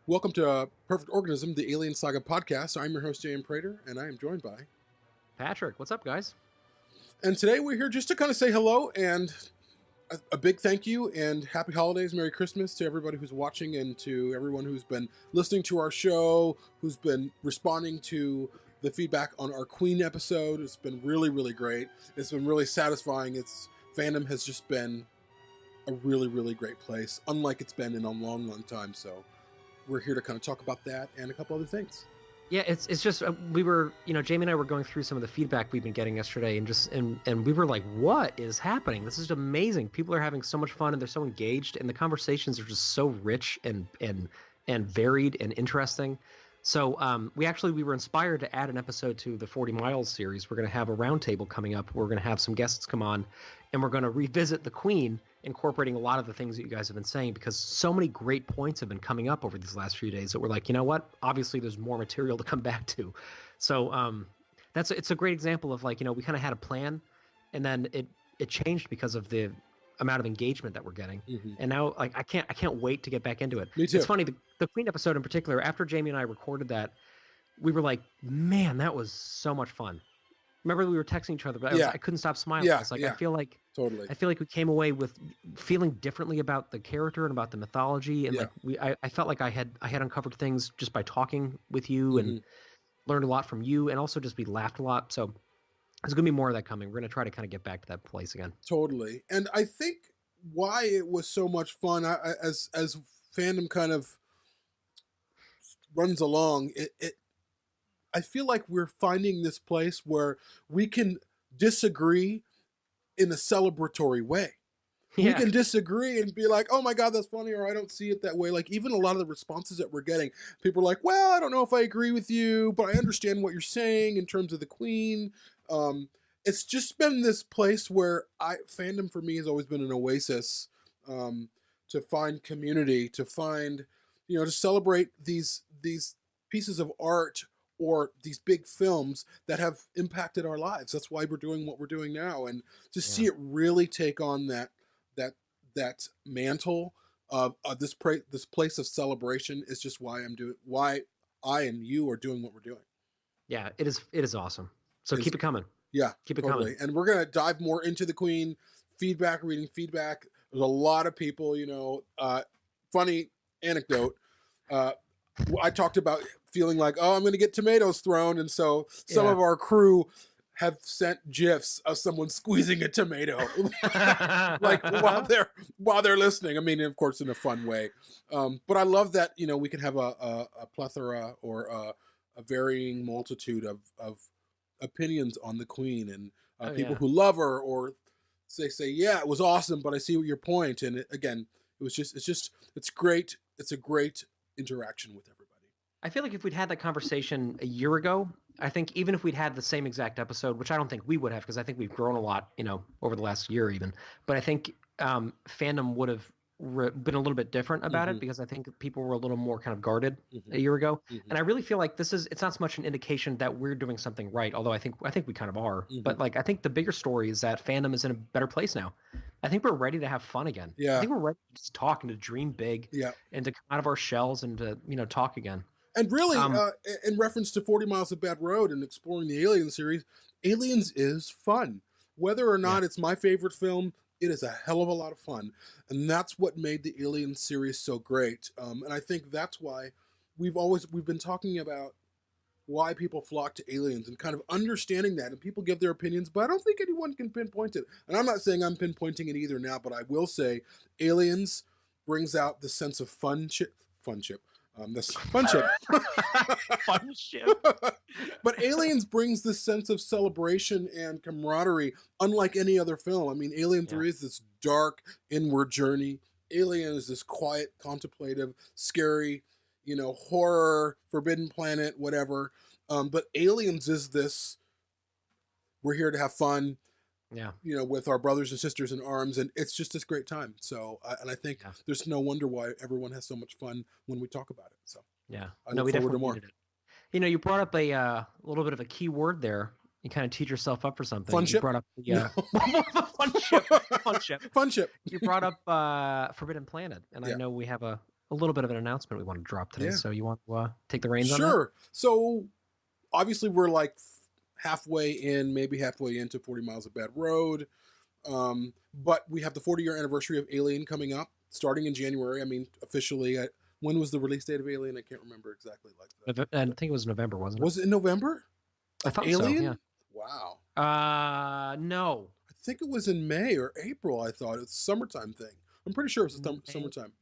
Welcome to Perfect Organism, the Alien Saga podcast. I'm your host, Jaime and Patrick, and I am joined by Patrick. What's up, guys? And today we're here just to kind of say hello and a big thank you and happy holidays, Merry Christmas to everybody who's watching and to everyone who's been listening to our show, who's been responding to the feedback on our Queen episode. It's been really, really great. It's been really satisfying. Fandom has just been a really, really great place, unlike it's been in a long, long time. So we're here to kind of talk about that and a couple other things. Yeah, it's just we were, Jamie and I were going through some of the feedback we've been getting yesterday, and we were like, what is happening? This is amazing. People are having so much fun and they're so engaged, and the conversations are just so rich and varied and interesting. So we were inspired to add an episode to the 40 Miles series. We're going to have a roundtable coming up. We're going to have some guests come on, and we're going to revisit the Queen, incorporating a lot of the things that you guys have been saying, because so many great points have been coming up over these last few days that we're like, you know what? Obviously, there's more material to come back to. So it's a great example of, like, we kind of had a plan, and then it changed because of the amount of engagement that we're getting. Mm-hmm. And now, like, I can't wait to get back into it. Me too. It's funny, the Queen episode in particular, after Jamie and I recorded that, we were like, man, that was so much fun. Remember, we were texting each other, but I couldn't stop smiling. Yeah, It's like, I feel like we came away with feeling differently about the character and about the mythology, and I felt like I had uncovered things just by talking with you, and learned a lot from you, and also just we laughed a lot. So there's gonna be more of that coming. We're gonna try to kind of get back to that place again. Totally. And I think why it was so much fun, as fandom kind of runs along, I feel like we're finding this place where we can disagree in a celebratory way. Yeah. We can disagree and be like, oh my God, that's funny, or I don't see it that way. Like, even a lot of the responses that we're getting, people are like, well, I don't know if I agree with you, but I understand what you're saying in terms of the Queen. It's just been this place where fandom for me has always been an oasis, to find community, to find, to celebrate these pieces of art or these big films that have impacted our lives. That's why we're doing what we're doing now, and to see it really take on that mantle of this place of celebration is just why I and you are doing what we're doing. Yeah, it is awesome. So keep it coming. Yeah, keep it totally. coming. And we're gonna dive more into the Queen reading feedback. There's a lot of people, funny anecdote. I talked about feeling like, oh, I'm going to get tomatoes thrown. And so some of our crew have sent GIFs of someone squeezing a tomato, like while they're listening. I mean, of course, in a fun way. But I love that, we can have a plethora or a varying multitude of opinions on the Queen, and people who love her or say, yeah, it was awesome, but I see your point. And it's great. It's a great interaction with everybody. I feel like if we'd had that conversation a year ago, I think even if we'd had the same exact episode, which I don't think we would have, because I think we've grown a lot, over the last year even, but I think fandom would have been a little bit different about it, because I think people were a little more kind of guarded a year ago. And I really feel like it's not so much an indication that we're doing something right, although I think we kind of are. But, like, I think the bigger story is that fandom is in a better place now. I think we're ready to have fun again. Yeah. I think we're ready to just talk and to dream big, and to come out of our shells and to, talk again. And really, in reference to 40 Miles of Bad Road and exploring the Alien series, Aliens is fun. Whether or not it's my favorite film, it is a hell of a lot of fun. And that's what made the Alien series so great. And I think that's why we've been talking about why people flock to Aliens and kind of understanding that. And people give their opinions, but I don't think anyone can pinpoint it. And I'm not saying I'm pinpointing it either now, but I will say Aliens brings out the sense of funship. That's funship. Funship. But Aliens brings this sense of celebration and camaraderie unlike any other film. I mean, Alien 3 is this dark inward journey. Alien is this quiet, contemplative, scary, horror, forbidden planet, whatever. But Aliens is this, we're here to have fun. Yeah. With our brothers and sisters in arms, and it's just this great time. So, and I think there's no wonder why everyone has so much fun when we talk about it. So, I look forward to more. You brought up a little bit of a key word there. You kind of teed yourself up for something. Funship? You brought up funship. Funship. You brought up Forbidden Planet, and I know we have a a little bit of an announcement we want to drop today. Yeah. So you want to take the reins on that? Sure. So obviously we're like halfway in, maybe halfway into 40 Miles of Bad Road. But we have the 40-year anniversary of Alien coming up, starting in January. I mean, officially, when was the release date of Alien? I can't remember exactly like that. I think it was November, wasn't it? Was it in November? I thought Alien? so, yeah. Wow. No. I think it was in May or April, I thought. It's a summertime thing. I'm pretty sure it was summertime.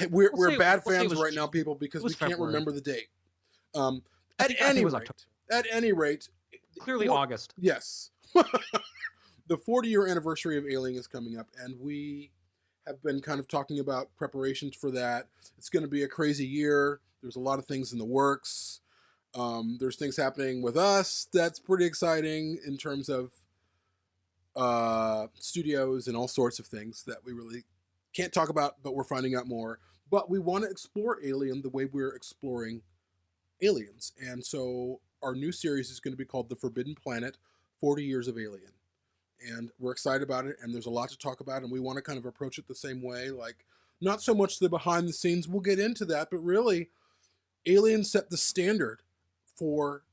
We're bad fans right now, people, because we can't remember the date. At any rate, clearly August. Yes. The 40-year anniversary of Alien is coming up, and we have been kind of talking about preparations for that. It's going to be a crazy year. There's a lot of things in the works. There's things happening with us that's pretty exciting in terms of studios and all sorts of things that we really can't talk about, but we're finding out more. But we want to explore Alien the way we're exploring aliens. And so our new series is going to be called The Forbidden Planet, 40 Years of Alien. And we're excited about it, and there's a lot to talk about, and we want to kind of approach it the same way. Like, not so much the behind the scenes, we'll get into that, but really, Alien set the standard for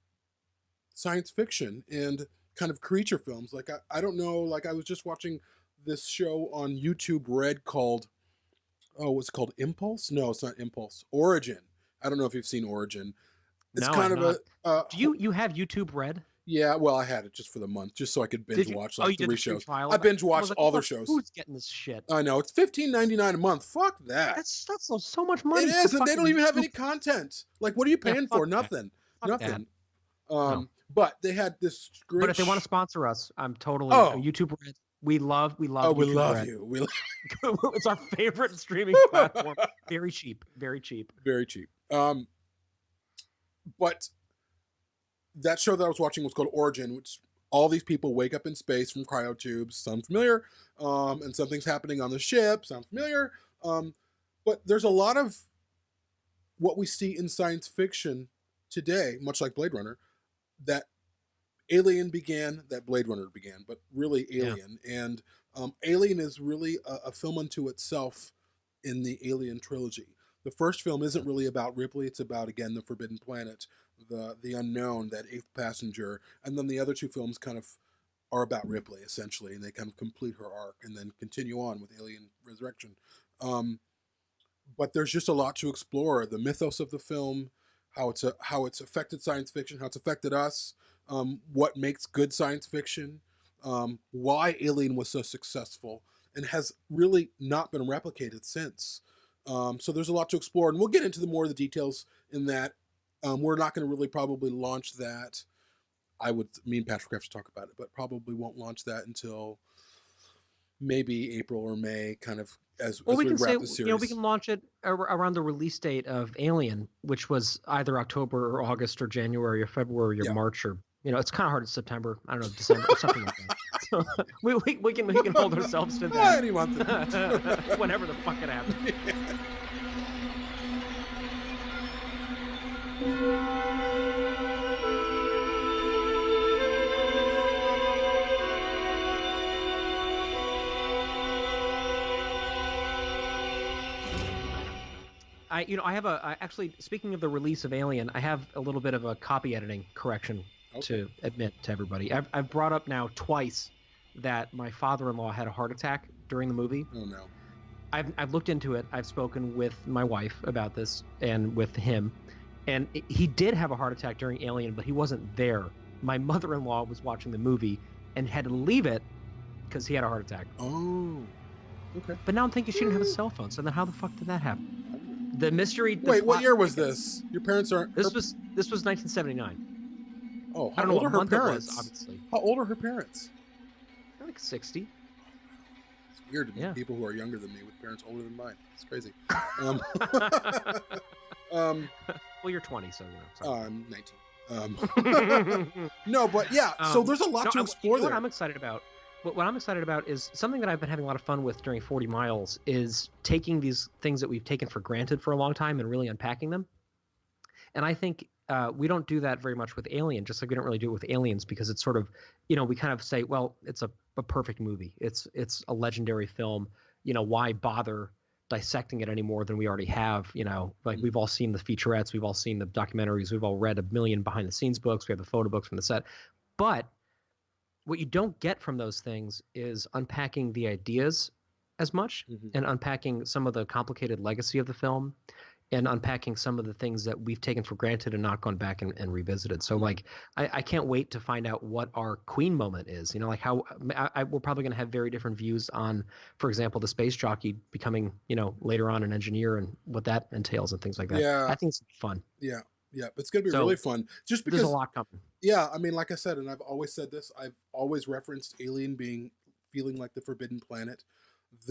science fiction and kind of creature films. Like, I don't know, like I was just watching this show on YouTube Red called, what's it called? Impulse? No, it's not Impulse. Origin. I don't know if you've seen Origin. It's kind of a... Do you have YouTube Red? Yeah, well, I had it just for the month, just so I could binge watch like 3 shows. Trial? I binge watched all their shows. Who's getting this shit? I know, it's $15.99 a month. Fuck that. That's so much money. It is, and they don't even have any content. Like, what are you paying for? Nothing. Nothing. No. But they had this great. But if they want to sponsor us, I'm totally YouTube Red. We love. Oh, we love Red. you. It's our favorite streaming platform. Very cheap. Very cheap. Very cheap. But that show that I was watching was called Origin, which all these people wake up in space from cryotubes. Sound familiar? And something's happening on the ship. Sound familiar? But there's a lot of what we see in science fiction today, much like Blade Runner, that Alien began, that Blade Runner began, but really Alien. Yeah. And Alien is really a film unto itself in the Alien trilogy. The first film isn't really about Ripley. It's about, again, the Forbidden Planet, the unknown, that eighth passenger. And then the other 2 films kind of are about Ripley, essentially, and they kind of complete her arc and then continue on with Alien Resurrection. But there's just a lot to explore. The mythos of the film, how it's affected science fiction, how it's affected us, what makes good science fiction, why Alien was so successful and has really not been replicated since. So there's a lot to explore, and we'll get into more of the details in that. We're not going to really probably launch that. Me and Patrick have to talk about it, but probably won't launch that until maybe April or May, kind of as we wrap the series. We can launch it around the release date of Alien, which was either October or August or January or February or March or, it's kind of hard in September. I don't know, December or something like that. So we can hold ourselves to that. Any month. Whenever the fuck it happens. I have actually, speaking of the release of Alien, I have a little bit of a copy editing correction to admit to everybody. I've brought up now twice that my father-in-law had a heart attack during the movie. Oh no. I've looked into it. I've spoken with my wife about this and with him, and he did have a heart attack during Alien, but he wasn't there. My mother-in-law was watching the movie and had to leave it because he had a heart attack. Oh, okay. But now I'm thinking she didn't have a cell phone, so then how the fuck did that happen? The mystery. Wait, what year was this? Your parents aren't. This was 1979. Oh, how old are her parents? It was, obviously. How old are her parents? They're like 60. It's weird to meet people who are younger than me with parents older than mine. It's crazy. Well, you're 20, so I'm 19. No, but yeah. So there's a lot to explore there. What I'm excited about. What I'm excited about is something that I've been having a lot of fun with during 40 Miles is taking these things that we've taken for granted for a long time and really unpacking them. And I think we don't do that very much with Alien, just like we don't really do it with Aliens, because it's sort of, we kind of say, well, it's a perfect movie. It's a legendary film. Why bother dissecting it any more than we already have. Like we've all seen the featurettes, we've all seen the documentaries, we've all read a million behind the scenes books, we have the photo books from the set. But what you don't get from those things is unpacking the ideas as much and unpacking some of the complicated legacy of the film and unpacking some of the things that we've taken for granted and not gone back and revisited. So like, I can't wait to find out what our Queen moment is, like how we're probably going to have very different views on, for example, the space jockey becoming, later on an engineer and what that entails and things like that. Yeah. I think it's fun. Yeah. It's going to be really fun just because there's a lot coming. Yeah. I mean, like I said, and I've always said this, I've always referenced Alien feeling like the forbidden planet,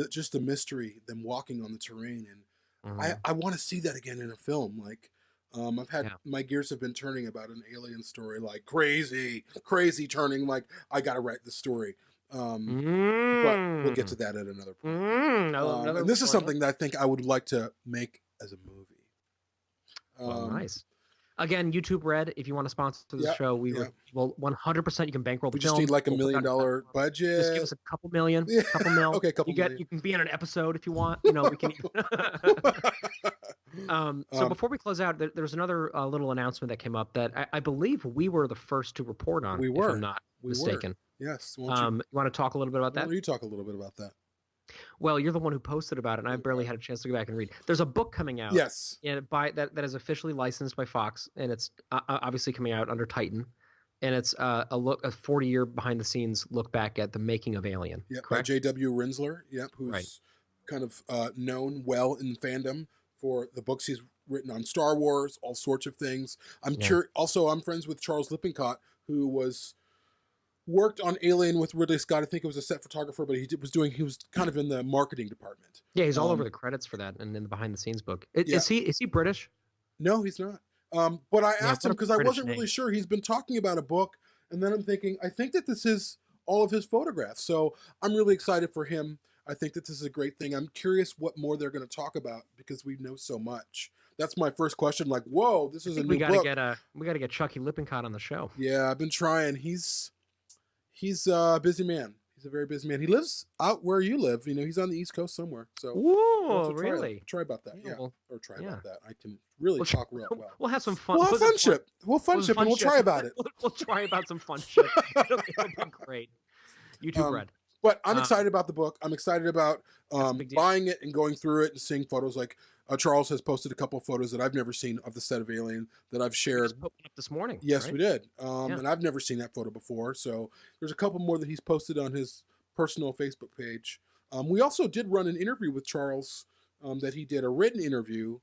just the mystery, them walking on the terrain. And I want to see that again in a film. Like, I've had my gears have been turning about an alien story, like crazy turning. Like, I got to write the story. But we'll get to that at another point. And this is something that I think I would like to make as a movie. Nice. Again, YouTube Red, if you want to sponsor the show, we will 100%. You can bankroll the film. We just need like $1 million budget. Just give us a couple million. Couple mil. Okay, couple million. You can be in an episode if you want. We can. So before we close out, there's another little announcement that came up that I believe we were the first to report on. We were. If I'm not mistaken. Yes. You want to talk a little bit about that? Why don't you talk a little bit about that? Well, you're the one who posted about it, and I barely had a chance to go back and read. There's a book coming out. Yes. And that is officially licensed by Fox, and it's obviously coming out under Titan. And it's a 40-year behind-the-scenes look back at the making of Alien. Yeah, by J.W. Rinsler. Yep, who's kind of known well in fandom for the books he's written on Star Wars, all sorts of things. I'm friends with Charles Lippincott, who worked on Alien with Ridley Scott. I think it was a set photographer, but he was kind of in the marketing department. Yeah, he's all over the credits for that and in the behind the scenes book. Is he British? No, he's not. But I asked him because I wasn't really sure. He's been talking about a book, and then I'm thinking, I think that this is all of his photographs. So I'm really excited for him. I think that this is a great thing. I'm curious what more they're going to talk about because we know so much. That's my first question. Like, whoa, this is a new book. We got to get Chucky Lippincott on the show. Yeah, I've been trying. He's a busy man. He's a very busy man. He lives out where you live. He's on the East Coast somewhere. So, really? Try about that. Yeah. About that. I can really talk real well. We'll have some fun. We'll have fun ship. We'll and we'll try about it. We'll try about some fun shit. It'll be great. YouTube Red. But I'm excited about the book. I'm excited about buying it and going through it and seeing photos. Like Charles has posted a couple of photos that I've never seen of the set of Alien that I've shared. Up this morning. Yes, right? We did. And I've never seen that photo before. So there's a couple more that he's posted on his personal Facebook page. We also did run an interview with Charles that he did, a written interview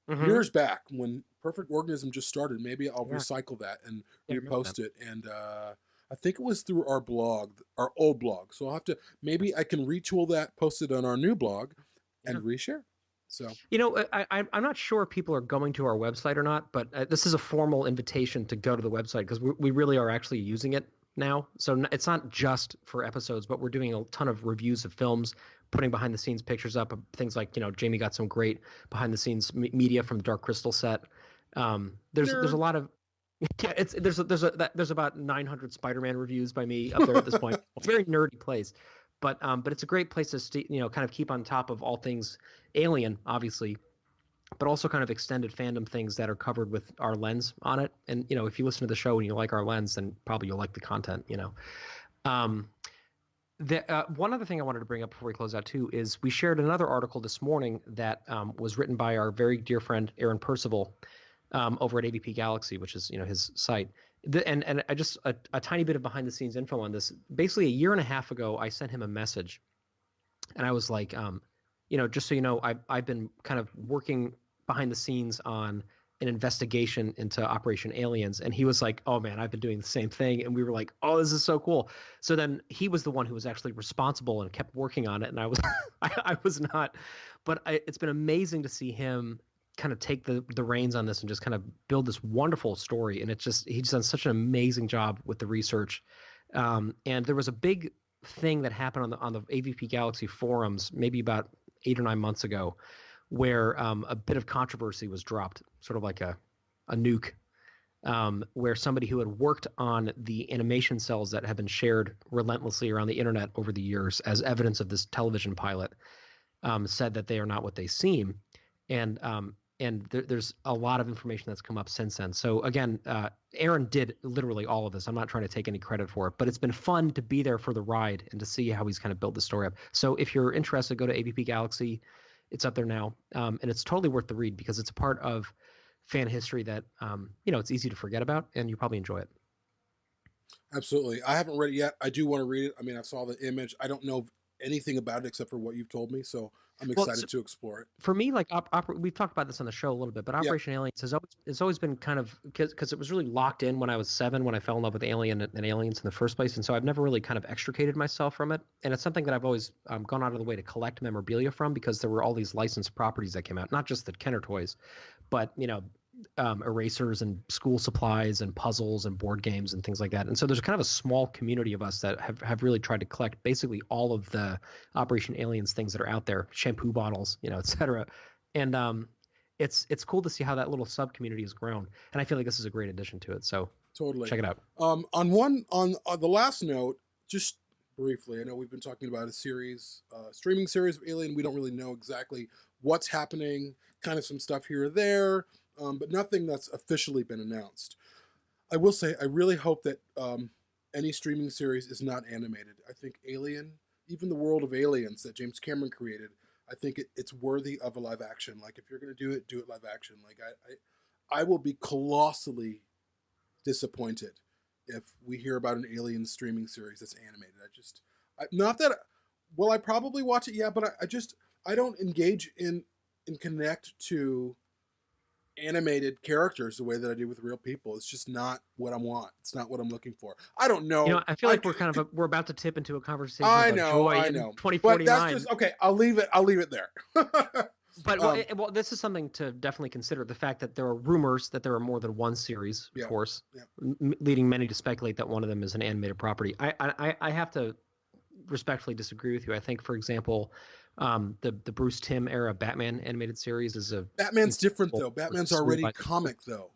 years back when Perfect Organism just started. Maybe I'll recycle that and repost it. And I think it was through our blog, our old blog. So I'll have to, maybe I can retool that, post it on our new blog and reshare. So, I'm not sure if people are going to our website or not, but this is a formal invitation to go to the website because we really are actually using it now. So it's not just for episodes, but we're doing a ton of reviews of films, putting behind the scenes pictures up of things like, Jamie got some great behind the scenes media from Dark Crystal set. There's a lot of, there's about 900 Spider-Man reviews by me up there at this point. It's a very nerdy place. But it's a great place to kind of keep on top of all things Alien, obviously, but also kind of extended fandom things that are covered with our lens on it. And if you listen to the show and you like our lens, then probably you'll like the content. One other thing I wanted to bring up before we close out too is we shared another article this morning that was written by our very dear friend Aaron Percival over at AVP Galaxy, which is his site. And I just a tiny bit of behind the scenes info on this. Basically, a year and a half ago, I sent him a message, and I was like, just so you know, I've been kind of working behind the scenes on an investigation into Operation Aliens, and he was like, "Oh man, I've been doing the same thing," and we were like, "Oh, this is so cool." So then he was the one who was actually responsible and kept working on it, and I was I was not, but it's been amazing to see him kind of take the reins on this and just kind of build this wonderful story. And he's done such an amazing job with the research. And there was a big thing that happened on the AVP Galaxy forums, maybe about 8 or 9 months ago, where a bit of controversy was dropped, sort of like a nuke, where somebody who had worked on the animation cells that have been shared relentlessly around the internet over the years as evidence of this television pilot, said that they are not what they seem, and there's a lot of information that's come up since then. So again, Aaron did literally all of this. I'm not trying to take any credit for it, but it's been fun to be there for the ride and to see how he's kind of built the story up. So if you're interested, go to AVP Galaxy. It's up there now, and it's totally worth the read because it's a part of fan history that it's easy to forget about, and you probably enjoy it. Absolutely. I haven't read it yet. I do want to read it. I mean, I saw the image. I don't know anything about it except for what you've told me, so I'm excited to explore it. For me, like we've talked about this on the show a little bit, but Operation Aliens has always been kind of because it was really locked in when I was 7 when I fell in love with Alien and Aliens in the first place, and so I've never really kind of extricated myself from it, and it's something that I've always gone out of the way to collect memorabilia from because there were all these licensed properties that came out, not just the Kenner toys, but erasers and school supplies and puzzles and board games and things like that. And so there's kind of a small community of us that have really tried to collect basically all of the Operation Aliens things that are out there, shampoo bottles, et cetera. And it's cool to see how that little sub community has grown. And I feel like this is a great addition to it. So totally check it out. On the last note, just briefly, I know we've been talking about a series, streaming series of Alien. We don't really know exactly what's happening, kind of some stuff here or there. But nothing that's officially been announced. I will say, I really hope that any streaming series is not animated. I think Alien, even the world of Aliens that James Cameron created, I think it's worthy of a live action. Like, if you're going to do it live action. Like, I will be colossally disappointed if we hear about an Alien streaming series that's animated. Will I probably watch it? Yeah, but I don't engage in connect to animated characters the way that I do with real people. It's just not what I want. It's not what I'm looking for. I don't know. I feel like we're about to tip into a conversation about joy in 2049. But that's just okay. I'll leave it there. But this is something to definitely consider. The fact that there are rumors that there are more than one series, of course, leading many to speculate that one of them is an animated property. I have to respectfully disagree with you. I think, for example, the Bruce Timm era Batman animated series is Batman's different though. Batman's already comic though,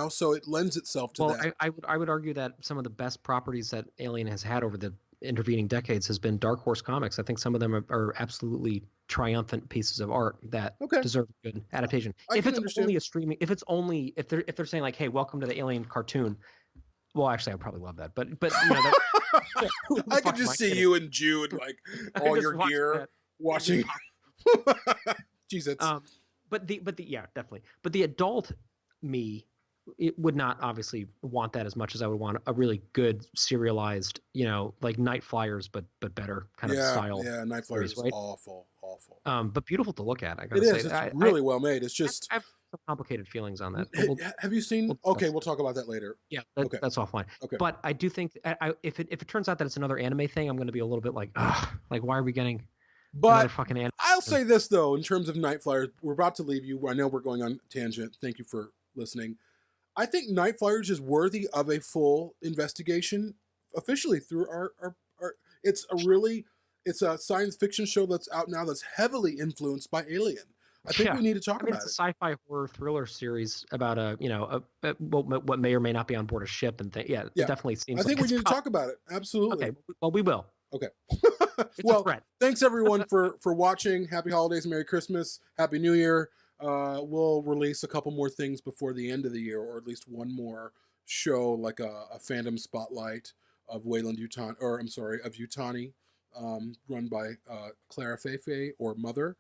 so it lends itself to that. I would argue that some of the best properties that Alien has had over the intervening decades has been Dark Horse Comics. I think some of them are absolutely triumphant pieces of art that deserve a good adaptation. If they're saying like, hey, welcome to the Alien cartoon. Well, actually, I'd probably love that, but I could just see you and Jude like all your gear watching. Jesus. But yeah, definitely. But the adult me, it would not obviously want that as much as I would want a really good serialized, like Night Flyers, but better kind of style. Yeah, Night Flyers is awful. But beautiful to look at. I gotta say, it's really well made. It's just I have some complicated feelings on that. Have you seen? We'll talk about that later. Yeah, that's offline. Okay, but I do think if it turns out that it's another anime thing, I'm going to be a little bit like, like why are we getting? But I'll say this though, in terms of Night Flyers, we're about to leave you. I know we're going on tangent. Thank you for listening. I think Night Flyers is worthy of a full investigation officially through our it's a science fiction show that's out now that's heavily influenced by Alien. I think we need to talk about it. It's a sci-fi horror thriller series about what may or may not be on board a ship and things. Yeah, it definitely seems. I think we need to talk about it. Absolutely. Okay. Well, we will. Okay. Well, thanks everyone for watching. Happy holidays, Merry Christmas, Happy New Year. We'll release a couple more things before the end of the year, or at least one more show, like a fandom spotlight of Yutani, run by Clara Feifei or Mother.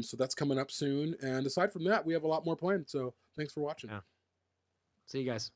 So that's coming up soon. And aside from that, we have a lot more planned. So thanks for watching. Yeah. See you guys.